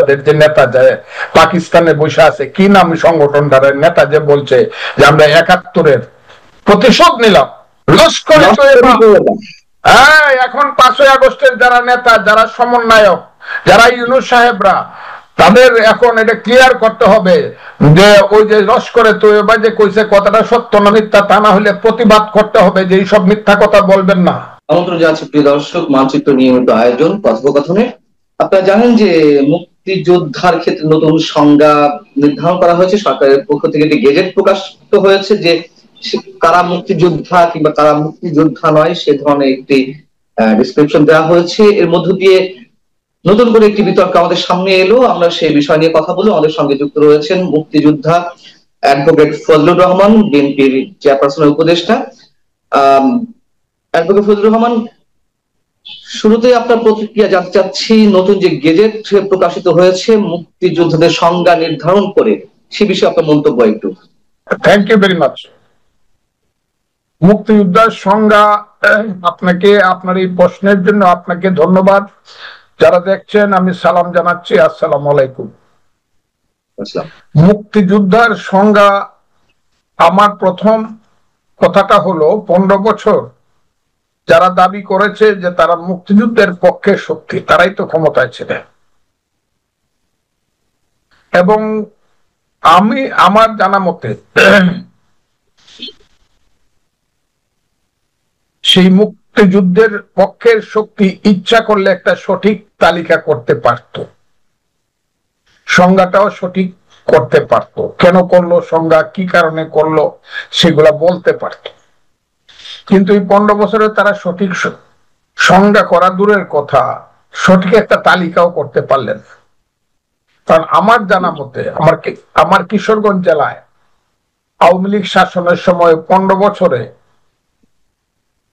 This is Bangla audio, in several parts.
মুক্তিযোদ্ধাদের যে নেতা যে পাকিস্তানে বসে আছে, কি নাম সংগঠনটার নেতা যে বলছে যে আমরা ৭১-এর প্রতিশোধ নিলাম, লস্করে তৈয়বা। হ্যাঁ, এখন ৫ই আগস্টের যারা নেতা, যারা সমন্বয়ক, যারা ইউনূস সাহেবরা, তাদের এখন এটা ক্লিয়ার করতে হবে যে ওই যে লস্করে তৈয়বা যে কইছে কথাটা সত্য না মিথ্যা, তা না হলে প্রতিবাদ করতে হবে যে এইসব মিথ্যা কথা বলবেন না। আমন্ত্রণ জানাচ্ছি প্রিয় দর্শক, মানচিত্র নিয়মিত আয়োজন কথোপকথনে। আপনারা জানেন যে মুক্তিযোদ্ধার ক্ষেত্রে নতুন সংজ্ঞা নির্ধারণ করা হয়েছে, সরকারের পক্ষ থেকে একটি গেজেট প্রকাশিত হয়েছে যে কারা মুক্তিযোদ্ধা কিংবা কারা মুক্তিযোদ্ধা নয় সে ধরনের একটি ডিসক্রিপশন দেওয়া হয়েছে। এর মধ্য দিয়ে নতুন করে একটি বিতর্ক আমাদের সামনে এলো। আমরা সেই বিষয় নিয়ে কথা বলবো। আমাদের সঙ্গে যুক্ত রয়েছেন মুক্তিযোদ্ধা অ্যাডভোকেট ফজলুর রহমান, বিএনপির চেয়ারপারসনের উপদেষ্টা। অ্যাডভোকেট ফজলুর রহমান, শুরুতে আপনার প্রতিক্রিয়া জানতে চাচ্ছি, নতুন যে গেজেট প্রকাশিত হয়েছে মুক্তিযোদ্ধাদের সংজ্ঞা নির্ধারণ করে, সে বিষয়ে আপনার মন্তব্য একটু। Thank you very much. মুক্তিযোদ্ধার সংজ্ঞা, আপনাকে আপনার এই প্রশ্নের জন্য আপনাকে ধন্যবাদ। যারা দেখছেন আমি সালাম জানাচ্ছি, আসসালামু আলাইকুম। মুক্তিযোদ্ধার সংজ্ঞা, আমার প্রথম কথাটা হলো 15 বছর যারা দাবি করেছে যে তারা মুক্তিযুদ্ধের পক্ষে শক্তি, তারাই তো ক্ষমতায় ছিলেন। এবং আমি আমার জানা মতে সেই মুক্তিযুদ্ধের পক্ষের শক্তি ইচ্ছা করলে একটা সঠিক তালিকা করতে পারত, সংজ্ঞাটাও সঠিক করতে পারত, কেন করলো সংজ্ঞা, কি কারণে করলো সেগুলা বলতে পারত। কিন্তু এই 15 বছরে তারা সঠিক সংজ্ঞা করা দূরের কথা, সঠিক একটা তালিকাও করতে পারলেন। কারণ আমার জানা মতে আমার কিশোরগঞ্জ জেলায় আওয়ামী লীগ শাসনের সময় 15 বছরে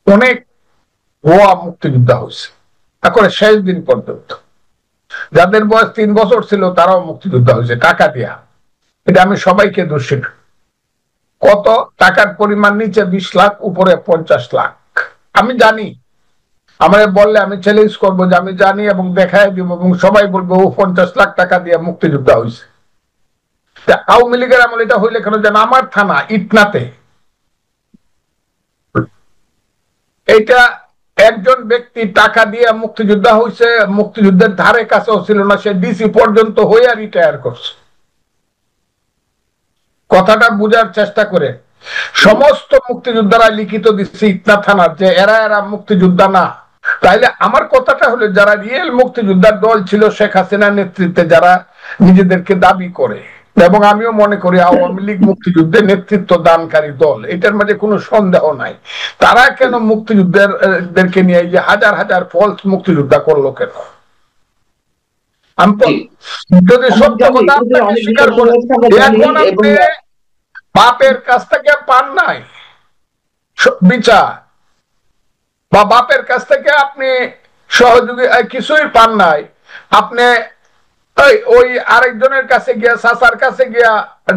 অনেক ভুয়া মুক্তিযোদ্ধা হয়েছে, এখন শেষ দিন পর্যন্ত। যাদের বয়স 3 বছর ছিল তারাও মুক্তিযোদ্ধা হয়েছে টাকা দিয়া। এটা আমি সবাইকে দোষী। কত টাকার পরিমাণ? নিচে 20 লাখ, উপরে 50 লাখ। আমি জানি, আমারে বললে আমি চ্যালেঞ্জ করবো যে আমি জানি এবং দেখাই দিব, এবং সবাই বলবো ও 50 লাখ টাকা দিয়ে মুক্তিযোদ্ধা হয়েছে। আওয়ামী লীগের আমল এটা হইলে কেন যেন আমার থানা ইটনাতে এইটা একজন ব্যক্তি টাকা দিয়ে মুক্তিযোদ্ধা হয়েছে, মুক্তিযুদ্ধের ধারে কাছেও ছিল না, সে ডিসি পর্যন্ত হইয়া রিটায়ার করছে। কথাটা বুঝার চেষ্টা করে। সমস্ত মুক্তিযোদ্ধারা লিখিত দিচ্ছে ইটনা থানার যে এরা এরা মুক্তিযোদ্ধা না। তাইলে আমার কথাটা হলো, যারা রিয়েল মুক্তিযোদ্ধার দল ছিল শেখ হাসিনার নেতৃত্বে, যারা নিজেদেরকে দাবি করে, এবং আমিও মনে করি আওয়ামী লীগ মুক্তিযুদ্ধের নেতৃত্ব দানকারী দল, এটার মাঝে কোনো সন্দেহ নাই, তারা কেন মুক্তিযুদ্ধেরকে নিয়ে যে হাজার হাজার ফলস মুক্তিযোদ্ধা করলো কেন? যদি সত্য কথা স্বীকার করেন, এখন আপনি বাপের কাছ থেকে পান নাই বিচার, বা বাপের কাছ থেকে আপনি সহযোগী কিছুই পান নাই, আপনি ওই আরেকজনের কাছে গিয়া, চাচার কাছে গিয়া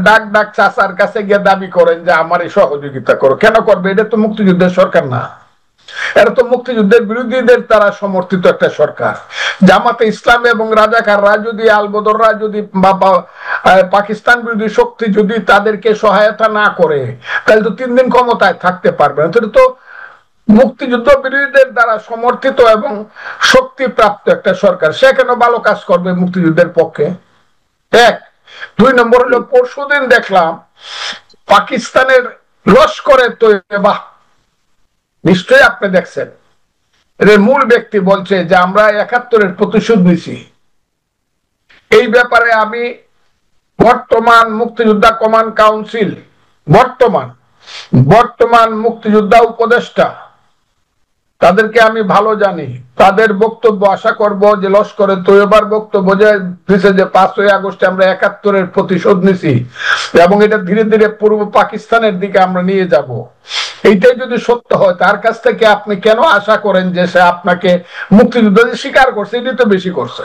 ডাক চাচার কাছে গিয়া দাবি করেন যে আমার এই সহযোগিতা করো। কেন করবে? এটা তো মুক্তিযুদ্ধের সরকার না, এটা তো মুক্তিযুদ্ধের বিরোধীদের দ্বারা সমর্থিত একটা সরকার। জামাতে ইসলাম এবং রাজাকাররা যদি, আলবদররা যদি, পাকিস্তান বিরোধী শক্তি যদি তাদেরকে সহায়তা না করে, তাহলে তো 3 দিন ক্ষমতায় থাকতে পারবে না। তো মুক্তিযুদ্ধ বিরোধীদের দ্বারা সমর্থিত এবং শক্তিপ্রাপ্ত একটা সরকার, সে কেন ভালো কাজ করবে মুক্তিযুদ্ধের পক্ষে? 1। 2 নম্বর হলো, পরশুদিন দেখলাম পাকিস্তানের লস্করে তৈয়বা, নিশ্চয়ই আপনি দেখছেন, এর মূল ব্যক্তি বলছে যে আমরা ৭১-এর প্রতিশোধ নিছি। এই ব্যাপারে আমি বর্তমান মুক্তিযোদ্ধা কমান্ড কাউন্সিল, বর্তমান মুক্তিযোদ্ধা উপদেষ্টা, তাদেরকে আমি ভালো জানি। তাদের বক্তব্য আশা করব যে লস্করে তৈয়বার বক্তব্য যে দিছে যে 5ই আগস্টে আমরা ৭১-এর প্রতিশোধ নিছি এবং এটা ধীরে ধীরে পূর্ব পাকিস্তানের দিকে আমরা নিয়ে যাব, এইটাই যদি সত্য হয়, তার কাছ থেকে আপনি কেন আশা করেন যে সে আপনাকে মুক্তিযুদ্ধ স্বীকার করছে? এটি তো বেশি করছে।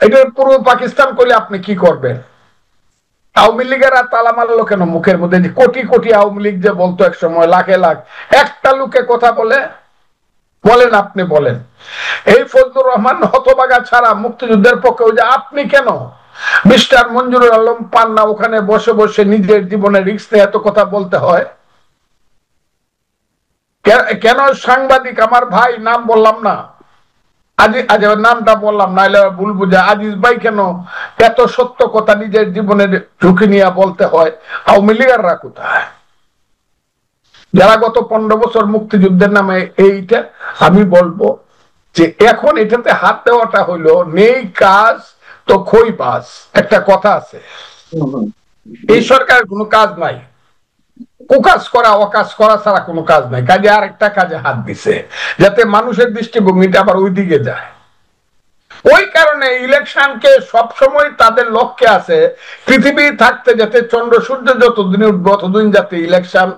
এটা পূর্ব পাকিস্তান করলে আপনি কি করবেন? আওয়ামী লীগের তালা মারলো কেন মুখের মধ্যে? কোটি কোটি আওয়ামী লীগ যে বলতো এক সময়, লাখে লাখ, একটা লোকে কথা বলেন আপনি বলেন এই ফজলুর রহমান হতবাগা ছাড়া মুক্তিযুদ্ধের পক্ষে, ওই যে আপনি কেন মিস্টার মঞ্জুরুল আলম পান না ওখানে বসে বসে নিজের জীবনে রিস্ক নিয়ে এত কথা বলতে হয়? কেন সাংবাদিক আমার ভাই, নাম বললাম না, নামটা বললাম নাইলে ভুল বুঝা, আজিজ ভাই কেন এত সত্য কথা নিজের জীবনের ঝুঁকি নিয়ে বলতে হয়? আওয়ামী লীগাররা কোথায়, যারা গত 15 বছর মুক্তিযুদ্ধের নামে এইটা? আমি বলবো যে এখন এটাতে হাত দেওয়াটা হইলো নেই কাজ তো খই পাস, একটা কথা আছে। এই সরকারের কোনো কাজ নাই, কুকাজ করা অকাজ করা ছাড়া কোনো কাজ নাই, কাজে আর একটা কাজে হাত দিছে যাতে মানুষের দৃষ্টিভঙ্গিটা আবার ওই দিকে যায়। ওই কারণে ইলেকশনকে সবসময় তাদের লক্ষ্যে আছে পৃথিবী থাকতে যাতে চন্দ্র সূর্য যতদিন উঠবে ততদিন যাতে ইলেকশন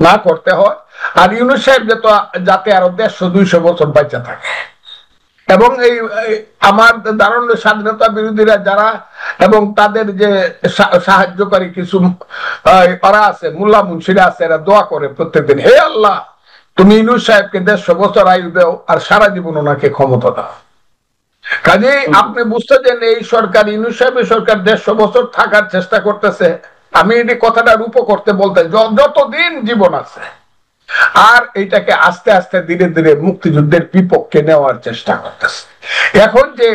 না করতে হয়, আর ইউনূস সাহেব যাতে আরো 150-200 বছর বাঁচা থাকে। এবং এই আমার ধারণা স্বাধীনতা বিরোধীরা যারা এবং তাদের যে সাহায্যকারী কিছু ওরা আছে, মোল্লা মুন্সিরা আছে, এরা দোয়া করে প্রত্যেকদিন, হে আল্লাহ তুমি ইউনূস সাহেবকে 150 বছর আয়ু দাও আর সারা জীবন ওনাকে ক্ষমতা দাও। কাজেই আপনি বুঝতেছেন এই সরকার, ইউনূস সাহেবের সরকার 150 বছর থাকার চেষ্টা করতেছে। আমি এই কথাটা রূপ করতে বলতে যতদিন জীবন আছে, আর এইটাকে আস্তে আস্তে ধীরে ধীরে মুক্তিযুদ্ধের বিপক্ষে নেওয়ার চেষ্টা করতেছে। এখন যে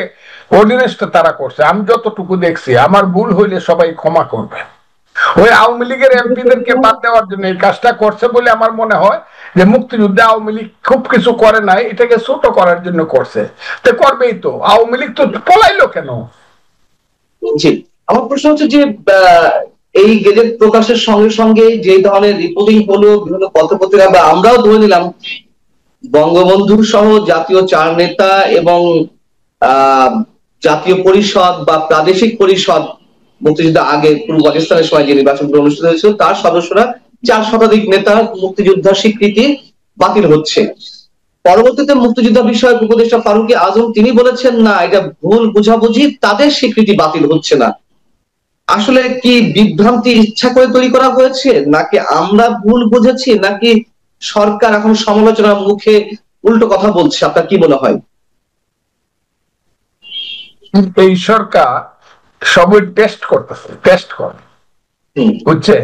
অর্ডিনেন্সটা তারা করছে, আমি যতটুকু দেখছি, আমার ভুল হইলে সবাই ক্ষমা করবে, ওই আওয়ামী লীগের এমপিদেরকে বাদ দেওয়ার জন্য এই কাজটা করছে বলে আমার মনে হয় যে মুক্তিযুদ্ধে আওয়ামী লীগ খুব কিছু করে নাই, এটাকে ছোট করার জন্য করছে। তো করবেই তো, আওয়ামী লীগ তো পলাইলো কেন? জি, আমার প্রশ্ন হচ্ছে যে এই গেজেট প্রকাশের সঙ্গে সঙ্গে যে ধরনের রিপোর্টিং হলো বিভিন্ন পত্রপত্রিকা, বা আমরাও ধরে নিলাম বঙ্গবন্ধু সহ জাতীয় 4 নেতা এবং জাতীয় পরিষদ বা প্রাদেশিক পরিষদ, মুক্তিযুদ্ধ আগে পূর্ব পাকিস্তানের সময় যে নির্বাচনগুলো অনুষ্ঠিত হয়েছিল তার সদস্যরা 4 শতাধিক নেতা মুক্তিযোদ্ধার স্বীকৃতি বাতিল হচ্ছে। পরবর্তীতে মুক্তিযোদ্ধা বিষয়ক উপদেষ্টা ফারুকী আজম তিনি বলেছেন না, এটা ভুল বুঝাবুঝি, তাদের স্বীকৃতি বাতিল হচ্ছে না। আসলে কি বিভ্রান্তি ইচ্ছা করে তৈরি করা হয়েছে, নাকি আমরা ভুল বুঝেছি, নাকি সরকার এখন সমালোচনার মুখে উল্টো কথা বলছে? আপনার কি মনে হয়? এই সরকার সবই টেস্ট করতেছে, টেস্ট করে, বুঝছে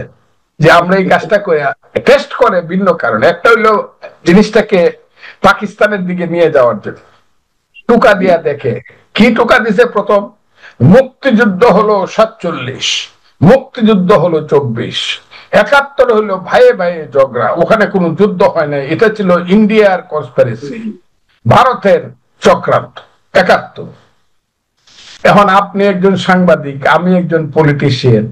যে আমরা এই কাজটা করে টেস্ট করে ভিন্ন কারণে। একটা হইলো জিনিসটাকে পাকিস্তানের দিকে নিয়ে যাওয়ার জন্য টোকা দিয়া দেখে। কি টোকা দিছে? প্রথম মুক্তিযুদ্ধ হলো 47, মুক্তিযুদ্ধ হলো 24, 71 হলো ভাইয়ে ভাইয়ে ঝগড়া, ওখানে কোনো যুদ্ধ হয় না, এটা ছিল ইন্ডিয়ার কনস্পিরেসি, ভারতের চক্রান্ত। 71। এখন আপনি একজন সাংবাদিক, আমি একজন পলিটিশিয়ান,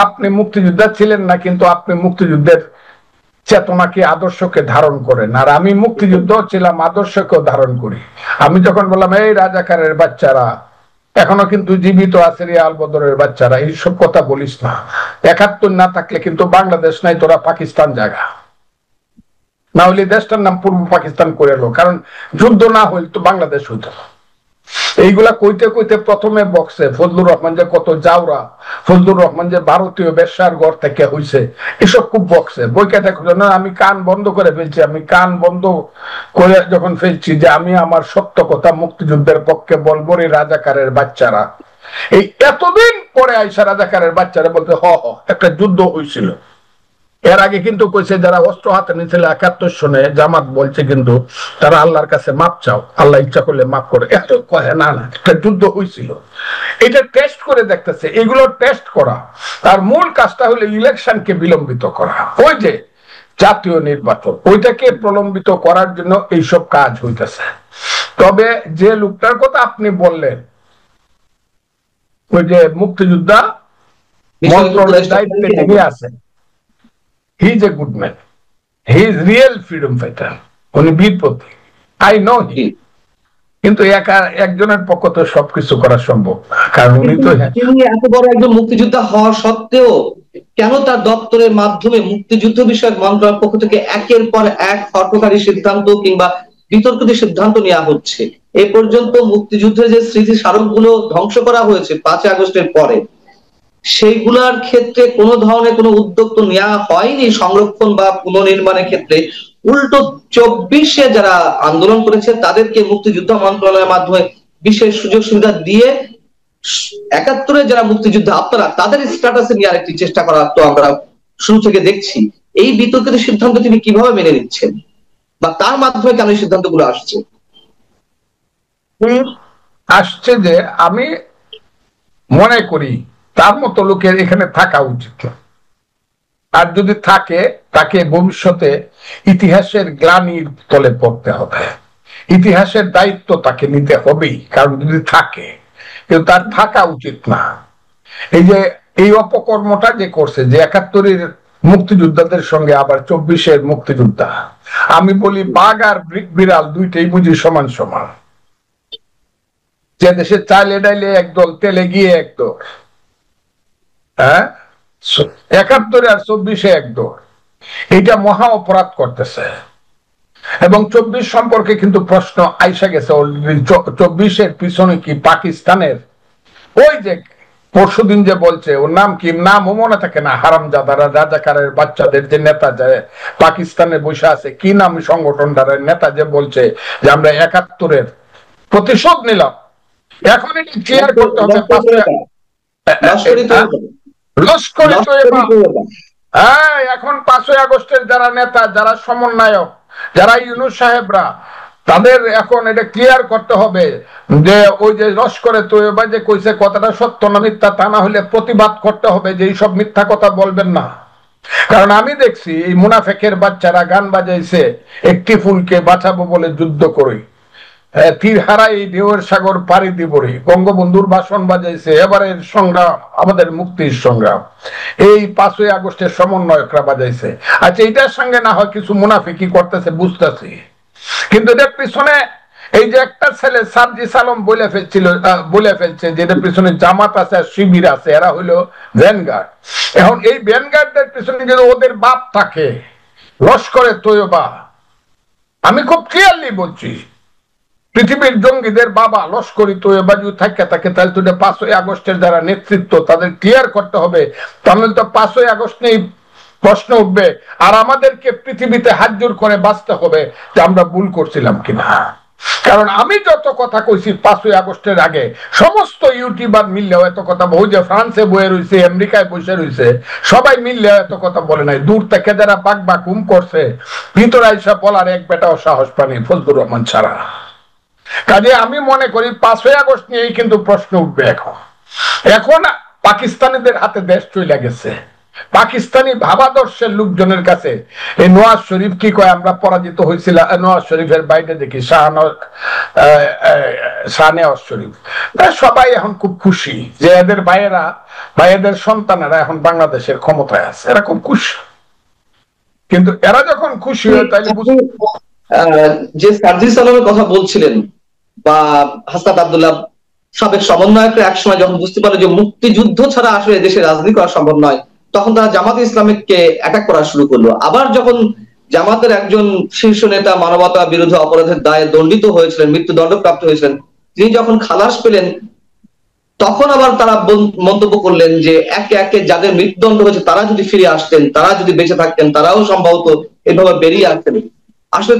আপনি মুক্তিযোদ্ধা ছিলেন না, কিন্তু আপনি মুক্তিযুদ্ধের চেতনাকে আদর্শকে ধারণ করেন, আর আমি মুক্তিযুদ্ধ ছিলাম, আদর্শকে ধারণ করি। আমি যখন বললাম এই রাজাকারের বাচ্চারা এখনো কিন্তু জীবিত আছে, রিয়াল বদরের বাচ্চারা, এইসব কথা বলিস না, 71 না থাকলে কিন্তু বাংলাদেশ নাই, তোরা পাকিস্তান জায়গা, না হলে দেশটার নাম পূর্ব পাকিস্তান করে এলো, কারণ যুদ্ধ না হইল তো বাংলাদেশ হইত না। এইগুলা কইতে কইতে প্রথমে বক্সে ফজলুর রহমান যে কত জাউরা, ফজলুর রহমান যে ভারতীয় বেশ্যার ঘর থেকে হইছে, এসব খুব বক্সে বইকে দেখো না। আমি কান বন্ধ করে ফেলছি, আমি কান বন্ধ করে যখন ফেলছি যে আমি আমার সত্য কথা মুক্তিযুদ্ধের পক্ষে বলবো রে রাজাকারের বাচ্চারা, এই এতদিন পরে আইসা রাজাকারের বাচ্চারা বলতে হ একটা যুদ্ধ হয়েছিল। এর আগে কিন্তু কইছে যারা অস্ত্র হাতে নিয়েছিল 71 সনে, জামাত বলছে কিন্তু তারা আল্লাহর কাছে মাপ চাও, আল্লাহ ইচ্ছা করলে মাপ করে, এত কয় না না একটা যুদ্ধ হয়েছিল। এটা টেস্ট করে দেখতেছে। এগুলো টেস্ট করা, তার মূল কাজটা হলো ইলেকশনকে বিলম্বিত করা, ওই যে জাতীয় নির্বাচন, ওইটাকে প্রলম্বিত করার জন্য এইসব কাজ হইতেছে। তবে যে লোকটার কথা আপনি বললেন, ওই যে মুক্তিযোদ্ধা মন্ত্রণালয়ের দায়িত্বে যিনি আছেন, he is a good man, he is real freedom fighter, উনি বীর প্রতীক, I know him, কিন্তু একজনের পক্ষ তো সবকিছু করা সম্ভব না, কারণ উনি তো এত বড় একজন মুক্তিযোদ্ধা হওয়া সত্ত্বেও কেন তার দপ্তরের মাধ্যমে মুক্তিযুদ্ধ বিষয়ক মন্ত্রণালয়ের পক্ষ থেকে একের পর এক হঠকারী সিদ্ধান্ত কিংবা বিতর্কিত সিদ্ধান্ত নেওয়া হচ্ছে? এ পর্যন্ত মুক্তিযুদ্ধের যে স্মৃতি স্মারকগুলো ধ্বংস করা হয়েছে 5 আগস্টের পরে, সেইগুলার ক্ষেত্রে কোনো ধরনের কোনো উদ্যোগ তো নেওয়া হয়নি সংরক্ষণ বা পুনর্নির্মাণের ক্ষেত্রে। উল্টো 24-এ যারা আন্দোলন করেছে তাদেরকে মুক্তিযুদ্ধ মন্ত্রণালয়ের মাধ্যমে বিশেষ সুযোগ সুবিধা দিয়ে 71-এ যারা মুক্তিযুদ্ধ আপনারা তাদের স্ট্যাটাসে নেওয়ার একটি চেষ্টা করা তো আমরা শুরু থেকে দেখছি। এই বিতর্কিত সিদ্ধান্ত তিনি কিভাবে মেনে নিচ্ছেন বা তার মাধ্যমে কেন এই সিদ্ধান্তগুলো আসছে? আসছে যে আমি মনে করি তার মতো লোকের এখানে থাকা উচিত, আর যদি থাকে তাকে ভবিষ্যতে ইতিহাসের গ্লানির তলে পড়তে হবে, ইতিহাসের দায়িত্ব তাকে নিতে হবেই, কারণ যদি থাকে, কিন্তু তার থাকা উচিত না। এই যে এই অপকর্মটা যে করছে, যে 71-এর মুক্তিযোদ্ধাদের সঙ্গে আবার 24-এর মুক্তিযোদ্ধা, আমি বলি বাঘ আর বিড়াল দুইটাই বুঝি সমান সমান। যে দেশে চাইলে ডাইলে একদল, তেলে গিয়ে একদল, হ্যাঁ, 71 আর 24-এ একদল, এটা মহা অপরাধ করতেছে। এবং 24 সম্পর্কে কিন্তু প্রশ্ন আইসা গেছে অলরেডি। 24-এর পিছনে কি পাকিস্তানের ওই যে পরশুদিন যে বলছে, ওর নাম কি, নামও মনে থাকে না, হারামজাদারা রাজাকারের বাচ্চাদের যে নেতা যে পাকিস্তানে বসে আছে, কি নাম সংগঠনটার নেতা যে বলছে যে আমরা 71-এর প্রতিশোধ নিলাম। এখন এটি ক্লিয়ার করতে হবে লস্করি তৈয়বা। হ্যাঁ, এখন 5ই আগস্টের যারা নেতা, যারা সমন্বয়ক, যারা ইউনূস সাহেবরা, তাদের এখন এটা ক্লিয়ার করতে হবে যে ওই যে লস্করে তৈয়বা যে কইছে কথাটা সত্য না মিথ্যা, তা না হলে প্রতিবাদ করতে হবে যে এইসব মিথ্যা কথা বলবেন না। কারণ আমি দেখছি এই মুনাফেকের বাচ্চারা গান বাজাইছে, একটি ফুলকে বাঁচাবো বলে যুদ্ধ করি, তীর হারাই ঢেউয়ের সাগর পাড়ি দিবরে, বঙ্গবন্ধুর ভাষণ বাজাইছে, এবারের সংগ্রাম আমাদের মুক্তির সংগ্রাম, এই 5ই আগস্টের সমন্বয়করা বাজাইছে। আচ্ছা, এটার সঙ্গে না হয় কিছু মুনাফিকি করতেছে বুঝতেছি, কিন্তু এটার পিছনে এই যে একটা ছেলে সার্জিস আলম বলে ফেলছে যে এটার পিছনে জামাত আছে আর শিবির আছে, এরা হইলো ভ্যানগার্ড। এখন এই ভ্যানগার্ডদের পিছনে যদি ওদের বাপ থাকে লস্করে তৈয়বা, আমি খুব ক্লিয়ারলি বলছি, পৃথিবীর জঙ্গিদের বাবা লস্করি তৈয়বা যদি থাকে তাহলে তো 5ই আগস্টের যারা নেতৃত্ব তাদের ক্লিয়ার করতে হবে, তাহলে তো 5ই আগস্ট নিয়ে প্রশ্ন উঠবে, আর আমাদেরকে পৃথিবীতে হাত জোর করে বাঁচতে হবে যে আমরা ভুল করছিলাম কিনা। কারণ আমি যত কথা কইছি 5ই আগস্টের আগে, সমস্ত ইউটিউবার মিললেও এত কথা, বহু যে ফ্রান্সে বয়ে রয়েছে, আমেরিকায় বসে রয়েছে, সবাই মিললেও এত কথা বলে নাই। দূর থেকে যারা বাক বাকুম করছে, ভিতরে আইসা বলার এক বেটাও সাহস পানি ফজলুর রহমান ছাড়া। কাজে আমি মনে করি 5ই আগস্ট নিয়েই কিন্তু প্রশ্ন উঠবে। এখন পাকিস্তানিদের হাতে দেশ চলে গেছে, পাকিস্তানি ভাবাদর্শের লোকজনের কাছে এই নওয়াজ শরীফ কি কয়, আমরা পরাজিত হয়েছিলাম, নওয়াজ শরীফের বাইরে দেখি শাহনেওয়াজ শরীফ, সবাই এখন খুব খুশি যে এদের ভাইয়েরা বা এদের সন্তানেরা এখন বাংলাদেশের ক্ষমতায় আছে, এরা খুব খুশি। কিন্তু এরা যখন খুশি হয় তাহলে যে সার্জিস আলমের কথা বলছিলেন বা হাসনাত আব্দুল্লাহ সাবেক সমন্বয়করা একসময় যখন বুঝতে পারলো যে মুক্তিযুদ্ধ ছাড়া আসলে দেশে রাজনীতি করা সম্ভব নয়, তখন তারা জামাতে ইসলামীকে অ্যাটাক করা শুরু করলো। আবার যখন জামাতের একজন শীর্ষ নেতা মানবতা বিরোধী অপরাধের দায়ে দণ্ডিত হয়েছিলেন, মৃত্যুদণ্ডপ্রাপ্ত হয়েছিলেন, তিনি যখন খালাস পেলেন তখন আবার তারা মন্তব্য করলেন যে একে একে যাদের মৃত্যুদণ্ড হয়েছে তারা যদি ফিরে আসতেন, তারা যদি বেঁচে থাকতেন, তারাও সম্ভবত এভাবে বেরিয়ে আসতেন। আসলে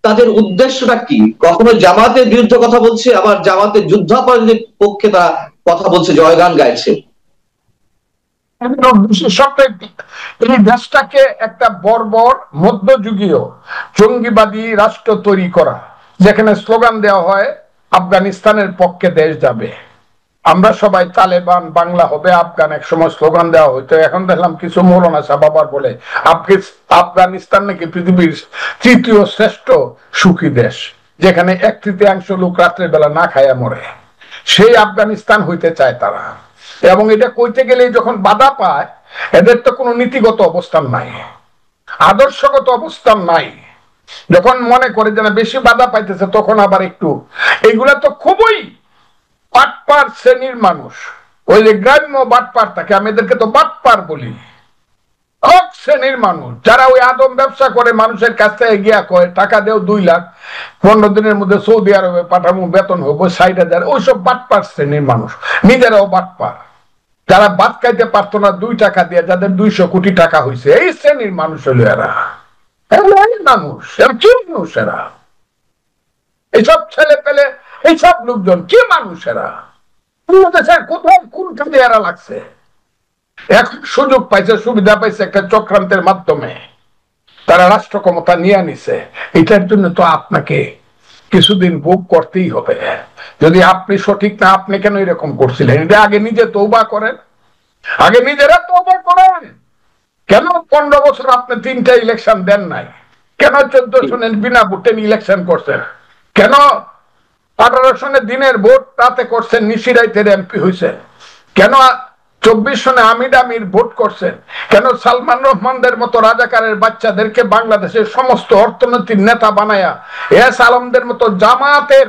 তাদের উদ্দেশ্যটা কি? কখনো জামাতের বিরুদ্ধে কথা বলছে, আবার জামাতের যুদ্ধাপরাধীদের পক্ষে তারা কথা বলছে, জয়গান গাইছে। এই দেশটাকে একটা বর্বর মধ্যযুগীয় জঙ্গিবাদী রাষ্ট্র তৈরি করা, যেখানে স্লোগান দেওয়া হয় আফগানিস্তানের পক্ষে দেশ যাবে, আমরা সবাই তালেবান, বাংলা হবে আফগান, এক সময় স্লোগান দেওয়া হইতো। এখন দেখলাম কিছু মৌলানা সাহেব আবার বলে আফগানিস্তান নাকি পৃথিবীর 3য় শ্রেষ্ঠ সুখী দেশ, যেখানে 1/3 লোক রাত্রে বেলা না খায়া মরে, সেই আফগানিস্তান হইতে চায় তারা। এবং এটা কইতে গেলে যখন বাধা পায়, এদের তো কোনো নীতিগত অবস্থান নাই, আদর্শগত অবস্থান নাই। যখন মনে করে যে বেশি বাধা পাইতেছে তখন আবার একটু, এইগুলা তো খুবই বাটপার শ্রেণীর মানুষ, ওই যে গ্রাম্য বাটপার থাকে, আমি এদেরকে তো বাটপার বলি, শ্রেণীর মানুষ যারা ওই আদম ব্যবসা করে, মানুষের কাছ থেকে গিয়া কয় টাকা দেও 2 লাখ, 15 দিনের মধ্যে সৌদি আরবে পাঠাবো, বেতন হবো 60,000, ওইসব বাটপার শ্রেণীর মানুষ, নিজেরাও বাটপার। যারা ভাত খাইতে পারতো না 2 টাকা দিয়ে, যাদের 200 কোটি টাকা হয়েছে, এই শ্রেণীর মানুষ হলো এরা। মানুষ এরা কি মানুষ? এরা এইসব ছেলে পেলে, এইসব লোকজন কি মানুষ? এরা কোথাও কোনখানে এরা লাগছে? এখন সুযোগ পাইছে, সুবিধা পাইছে একটা চক্রান্তের মাধ্যমে, তারা রাষ্ট্র ক্ষমতা নিয়ে নিছে। এটার জন্য তো আপনাকে কিছুদিন ভোগ করতেই হবে। যদি আপনি সঠিক না, আপনি কেন এরকম করছিলেন? এটা আগে নিজে তওবা করেন, আগে নিজেরা তওবা করেন। কেন 15 বছর আপনি 3টা ইলেকশন দেন নাই? কেন 14 সনের বিনা ভোটে ইলেকশন করছেন? কেন 18 সনে দিনের ভোট তাতে করছেন, নিশিরাইতের এমপি হয়েছেন? কেন 24 সনে আমির আমির ভোট করছেন? কেন সালমান রহমানদের মতো রাজাকারের বাচ্চাদেরকে বাংলাদেশের সমস্ত অর্থনৈতিক নেতা বানায়া, এস আলমদের মতো জামাতের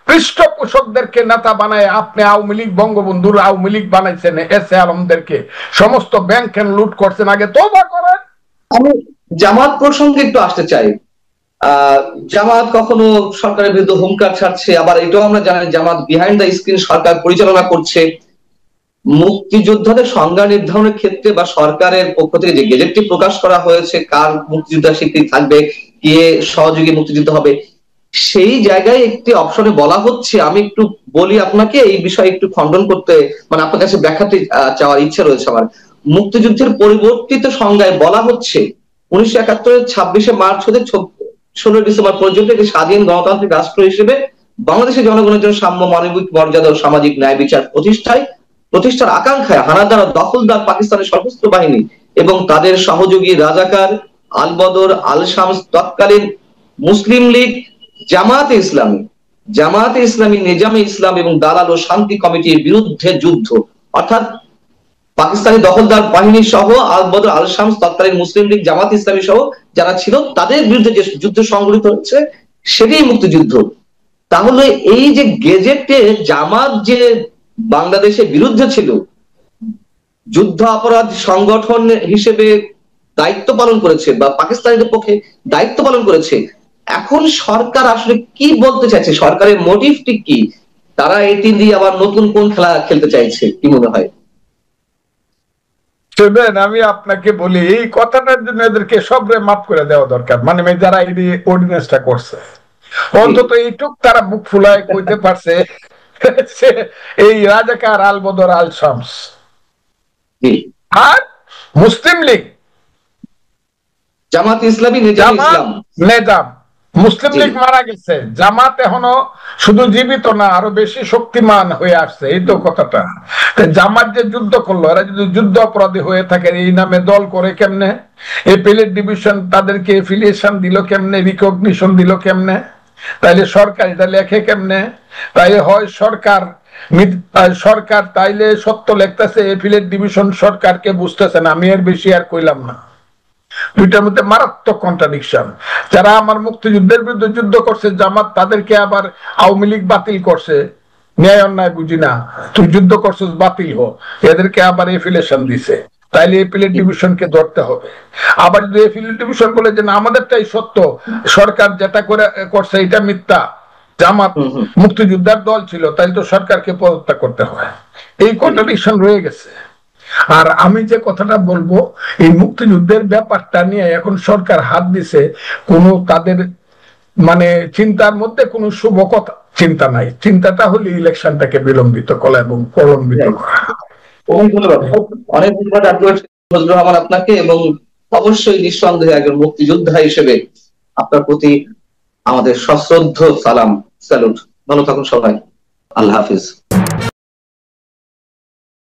পৃষ্ঠপোষকদেরকে নেতা বানায় আপনি আওয়ামী লীগ, বঙ্গবন্ধুর আওয়ামী লীগ বানাইছেন, এস আলমদেরকে সমস্ত ব্যাংক লুট করছেন? আগে তওবা করেন। আমি জামাত প্রসঙ্গে একটু আসতে চাই। জামাত কখনো সরকারের বিরুদ্ধে হুঙ্কার ছাড়ছে, আবার এটাও আমরা জানি জামাত বিহাইন্ড দ্য স্ক্রিন সরকার পরিচালনা করছে। মুক্তিযোদ্ধাদের সংজ্ঞা নির্ধারণের ক্ষেত্রে বা সরকারের পক্ষ থেকে যে গেজেটটি প্রকাশ করা হয়েছে, কার মুক্তিযোদ্ধা স্বীকৃতি থাকবে, কে সহযোগী মুক্তিযুদ্ধ হবে, সেই জায়গায় একটি অপশনে বলা হচ্ছে, আমি একটু বলি আপনাকে, এই বিষয়ে একটু খণ্ডন করতে, মানে আপনার কাছে ব্যাখ্যাতে চাওয়ার ইচ্ছা রয়েছে আমার। মুক্তিযুদ্ধের পরিবর্তিত সংজ্ঞায় বলা হচ্ছে 1971 26 মার্চ হতে 16 ডিসেম্বর পর্যন্ত একটি স্বাধীন গণতান্ত্রিক রাষ্ট্র হিসেবে বাংলাদেশের জনগণের জন্য সাম্য, মানবিক মর্যাদা ও সামাজিক ন্যায় বিচার প্রতিষ্ঠার আকাঙ্ক্ষায় হানাদার ও দখলদার পাকিস্তানের সশস্ত্র বাহিনী এবং তাদের সহযোগী রাজাকার, আল-বদর, আল-শামস, তৎকালীন মুসলিম লীগ, জামাতে ইসলামী, নিজামে ইসলাম এবং দালাল ও শান্তি কমিটির বিরুদ্ধে যুদ্ধ, অর্থাৎ পাকিস্তানি দখলদার বাহিনী সহ আল-বদর, আল-শামস, তৎকালীন মুসলিম লীগ, জামাত ইসলামী সহ যারা ছিল তাদের বিরুদ্ধে যে যুদ্ধ সংঘটিত হচ্ছে সেটাই মুক্তিযুদ্ধ। তাহলে এই যে গেজেটে জামাত যে বাংলাদেশের বিরুদ্ধে ছিল, যুদ্ধ অপরাধ সংগঠন হিসেবে দায়িত্ব পালন করেছে বা পাকিস্তানিদের পক্ষে দায়িত্ব পালন করেছে, এখন সরকার আসলে কি বলতে চাইছে? সরকারের মোটিভটি কি? তারা এটি দিয়ে আবার নতুন কোন খেলা খেলতে চাইছে, কি মনে হয়? আমি আপনাকে বলি, এই কথাটার জন্য এদেরকে সবরে মাফ করে দেওয়া দরকার। মানে যারা এই অর্ডিন্যান্সটা করছে, অন্তত এইটুক তারা বুক ফুলায় কইতে পারছে এই রাজাকার, আল-বদর, আল-শামস আর মুসলিম লীগ, জামাত ইসলামী, নিজাম, মুসলিম লীগ মারা গেছে, জামাত এখনো শুধু জীবিত না, আরো বেশি শক্তিমান হয়ে আসছে। এই তো কথাটা। জামাত যে যুদ্ধ করলো, এরা যদি যুদ্ধ অপরাধী হয়ে থাকে, এই নামে দল করে কেমনে? এপিলেট ডিভিশন তাদেরকে এফিলিয়েশন দিল কেমনে? রিকগনিশন দিল কেমনে? তাইলে সরকার এটা লেখে কেমনে? তাই হয় সরকার তাইলে সত্য লেখতেছে, এপিলেট ডিভিশন সরকারকে বুঝতেছে না। আমি এর বেশি আর কইলাম না। দুইটার মধ্যে মারাত্মক কন্ট্রাডিকশন। যারা আমার মুক্তিযুদ্ধের বিরুদ্ধে যুদ্ধ করছে জামাত, তাদেরকে আবার আওয়ামী লীগ বাতিল করছে। ন্যায় অন্যায় বুঝি না, তুই যুদ্ধ করছিস, বাতিল হো। এদেরকে আবার এফিলিয়েশন দিছে, তাইলে এপিলেট ডিভিশনকে ধরতে হবে। আবার যদি এপিলেট ডিভিশন বলে যে না, আমাদেরটাই সত্য, সরকার যেটা করছে এটা মিথ্যা, জামাত মুক্তিযোদ্ধার দল ছিল, তাইলে তো সরকারকে পদত্যাগ করতে হয়। এই কন্ট্রাডিকশন রয়ে গেছে। আর আমি যে কথাটা বলবো, এই মুক্তিযুদ্ধের ব্যাপারটা নিয়ে এখন সরকার হাত দিছে, কোনো তাদের মানে চিন্তার মধ্যে কোনো শুভ কথা চিন্তা নাই। চিন্তাটা হলো ইলেকশনটাকে বিলম্বিত করা এবং প্রলম্বিত করা। অনেক ধন্যবাদ ফজলুর রহমান আপনাকে, এবং অবশ্যই নিঃসন্দেহে একজন মুক্তিযোদ্ধা হিসেবে আপনার প্রতি আমাদের সশ্রদ্ধ সালাম, স্যালুট। ভালো থাকুন সবাই, আল্লাহ হাফিজ।